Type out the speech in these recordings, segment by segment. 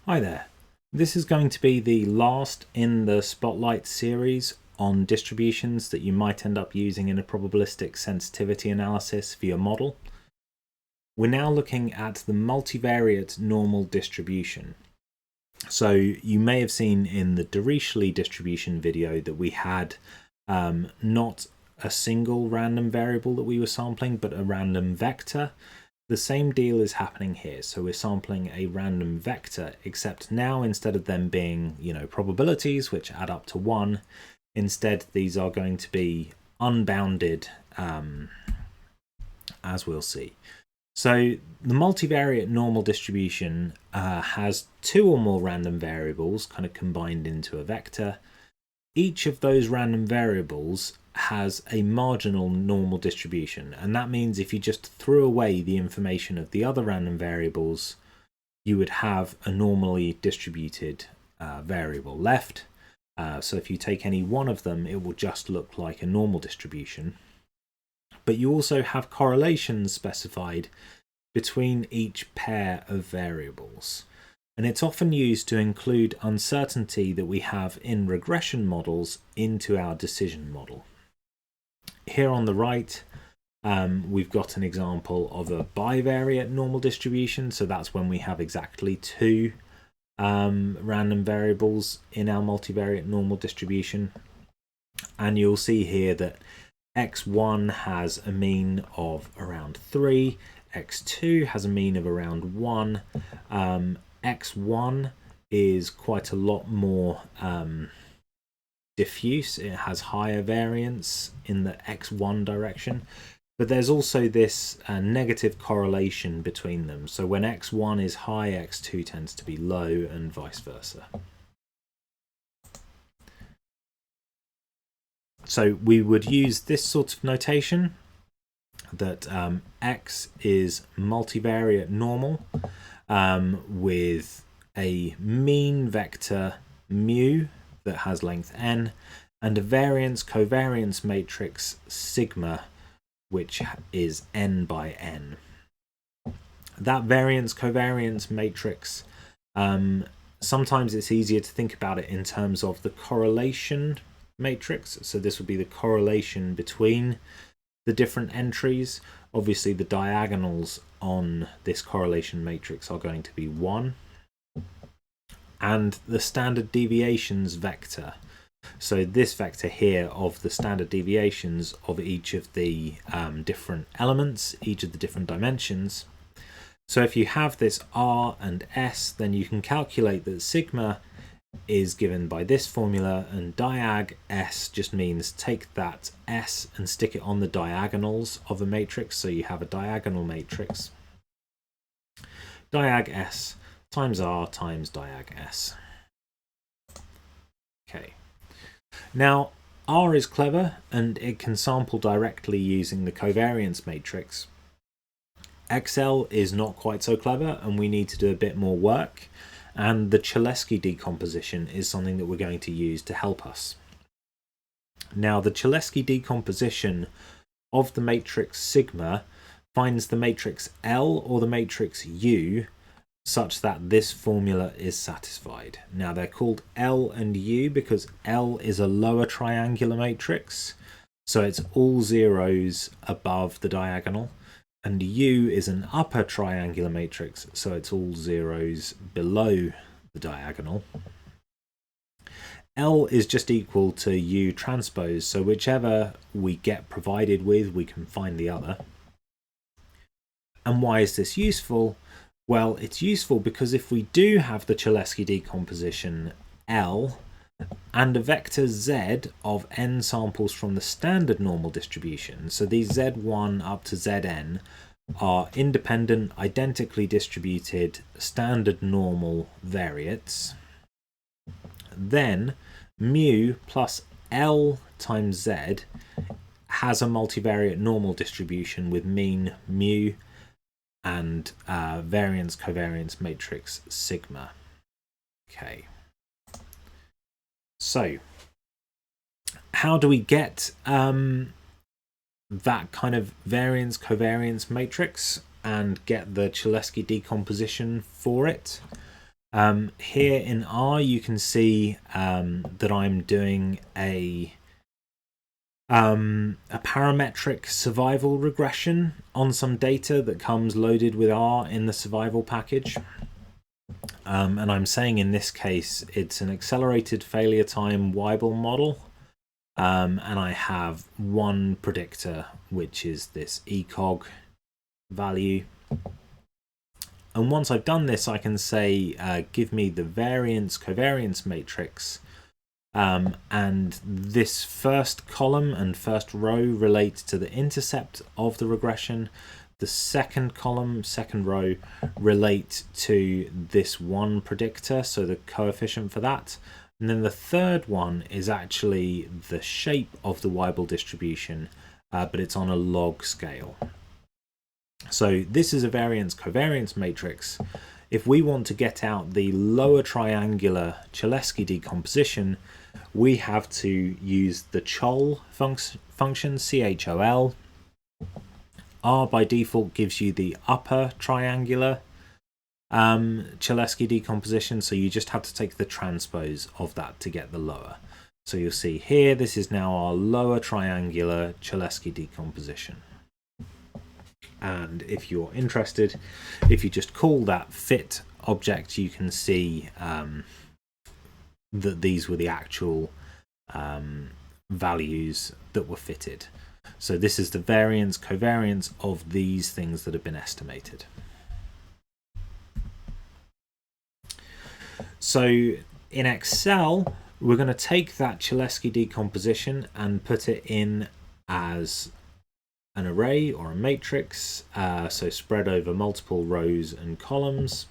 Hi there. This is going to be the last in the Spotlight series on distributions that you might end up using in a probabilistic sensitivity analysis for your model. We're now looking at the multivariate normal distribution. So you may have seen in the Dirichlet distribution video that we had not a single random variable that we were sampling, but a random vector. The same deal is happening here. So we're sampling a random vector, except now instead of them being, probabilities which add up to 1, instead these are going to be unbounded, as we'll see. So the multivariate normal distribution has two or more random variables kind of combined into a vector. Each of those random variables has a marginal normal distribution, and that means if you just threw away the information of the other random variables, you would have a normally distributed variable left. So if you take any one of them, it will just look like a normal distribution. But you also have correlations specified between each pair of variables. And it's often used to include uncertainty that we have in regression models into our decision model. Here on the right, we've got an example of a bivariate normal distribution. So that's when we have exactly two random variables in our multivariate normal distribution. And you'll see here that x1 has a mean of around 3, x2 has a mean of around 1. X1 is quite a lot more diffuse. It has higher variance in the x1 direction, but there's also this negative correlation between them. So when x1 is high, x2 tends to be low, and vice versa. So we would use this sort of notation that x is multivariate normal with a mean vector mu that has length n and a variance-covariance matrix sigma, which is n by n. That variance-covariance matrix, sometimes it's easier to think about it in terms of the correlation matrix. So this would be the correlation between the different entries. Obviously the diagonals on this correlation matrix are going to be 1. And the standard deviations vector. So this vector here of the standard deviations of each of the different elements, each of the different dimensions. So if you have this R and S, then you can calculate that sigma is given by this formula, and diag S just means take that S and stick it on the diagonals of a matrix. So you have a diagonal matrix. Diag S times R times diag S. Okay. Now R is clever and it can sample directly using the covariance matrix. XL is not quite so clever and we need to do a bit more work. And the Cholesky decomposition is something that we're going to use to help us. Now, the Cholesky decomposition of the matrix sigma finds the matrix L or the matrix U such that this formula is satisfied. Now, they're called L and U because L is a lower triangular matrix, so it's all zeros above the diagonal. And U is an upper triangular matrix, so it's all zeros below the diagonal. L is just equal to U transpose, so whichever we get provided with, we can find the other. And why is this useful? Well, it's useful because if we do have the Cholesky decomposition L, and a vector z of n samples from the standard normal distribution, so these z1 up to zn are independent, identically distributed standard normal variates, then mu plus L times z has a multivariate normal distribution with mean mu and variance-covariance matrix sigma. Okay. So, how do we get that kind of variance-covariance matrix and get the Cholesky decomposition for it? Here in R, you can see that I'm doing a parametric survival regression on some data that comes loaded with R in the survival package. And I'm saying in this case it's an accelerated failure time Weibull model, and I have one predictor, which is this ECOG value. And once I've done this, I can say give me the variance-covariance matrix, and this first column and first row relate to the intercept of the regression. The second column, second row, relate to this one predictor, so the coefficient for that. And then the third one is actually the shape of the Weibull distribution, but it's on a log scale. So this is a variance-covariance matrix. If we want to get out the lower triangular Cholesky decomposition, we have to use the Chol function, CHOL. R by default gives you the upper triangular Cholesky decomposition, so you just have to take the transpose of that to get the lower. So you'll see here, this is now our lower triangular Cholesky decomposition. And if you're interested, if you just call that fit object, you can see that these were the actual values that were fitted. So this is the variance-covariance of these things that have been estimated. So in Excel, we're going to take that Cholesky decomposition and put it in as an array or a matrix, so spread over multiple rows and columns.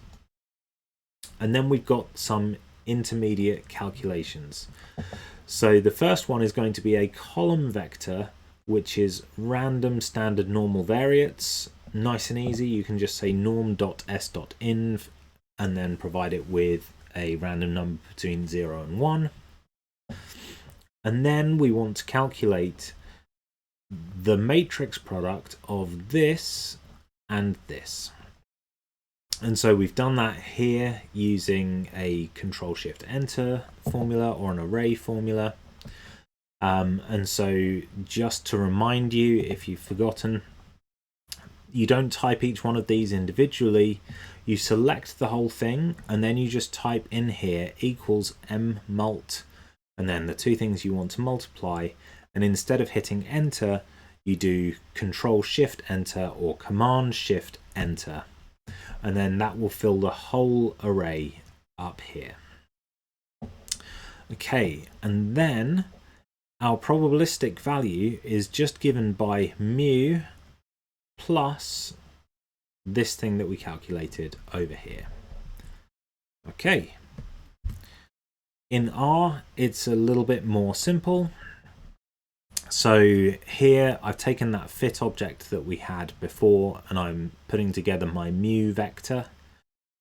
And then we've got some intermediate calculations. So the first one is going to be a column vector, which is random standard normal variates. Nice and easy. You can just say norm.s.inv and then provide it with a random number between 0 and 1. And then we want to calculate the matrix product of this and this. And so we've done that here using a Control-Shift-Enter formula or an array formula. And so just to remind you, if you've forgotten, you don't type each one of these individually. You select the whole thing and then you just type in here equals mmult and then the two things you want to multiply. And instead of hitting enter, you do Control-Shift-Enter or Command-Shift-Enter. And then that will fill the whole array up here. Okay, and then our probabilistic value is just given by mu plus this thing that we calculated over here. Okay. In R, it's a little bit more simple. So here I've taken that fit object that we had before and I'm putting together my mu vector.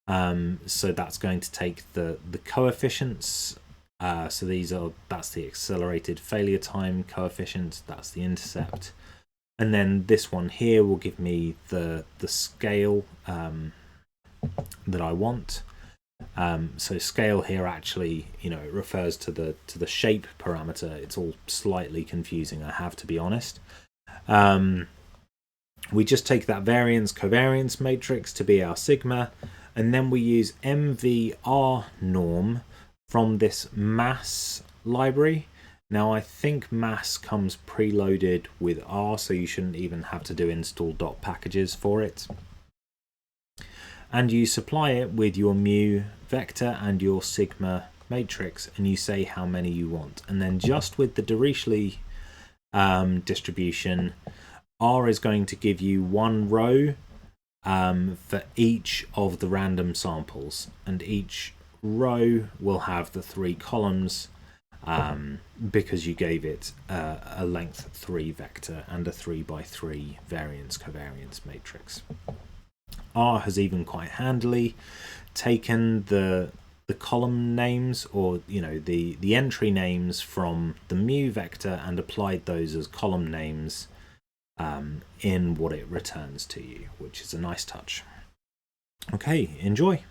So that's going to take the coefficients. So that's the accelerated failure time coefficient, that's the intercept. And then this one here will give me the scale that I want. So scale here actually, it refers to the shape parameter. It's all slightly confusing, I have to be honest. We just take that variance-covariance matrix to be our sigma, and then we use MVR norm from this mass library. Now I think mass comes preloaded with R, so you shouldn't even have to do install.packages for it. And you supply it with your mu vector and your sigma matrix, and you say how many you want. And then just with the Dirichlet distribution, R is going to give you one row for each of the random samples, and each row will have the 3 columns because you gave it a length 3 vector and a 3×3 variance-covariance matrix. R has even quite handily taken the column names, or the entry names from the mu vector, and applied those as column names in what it returns to you, which is a nice touch. Okay, enjoy.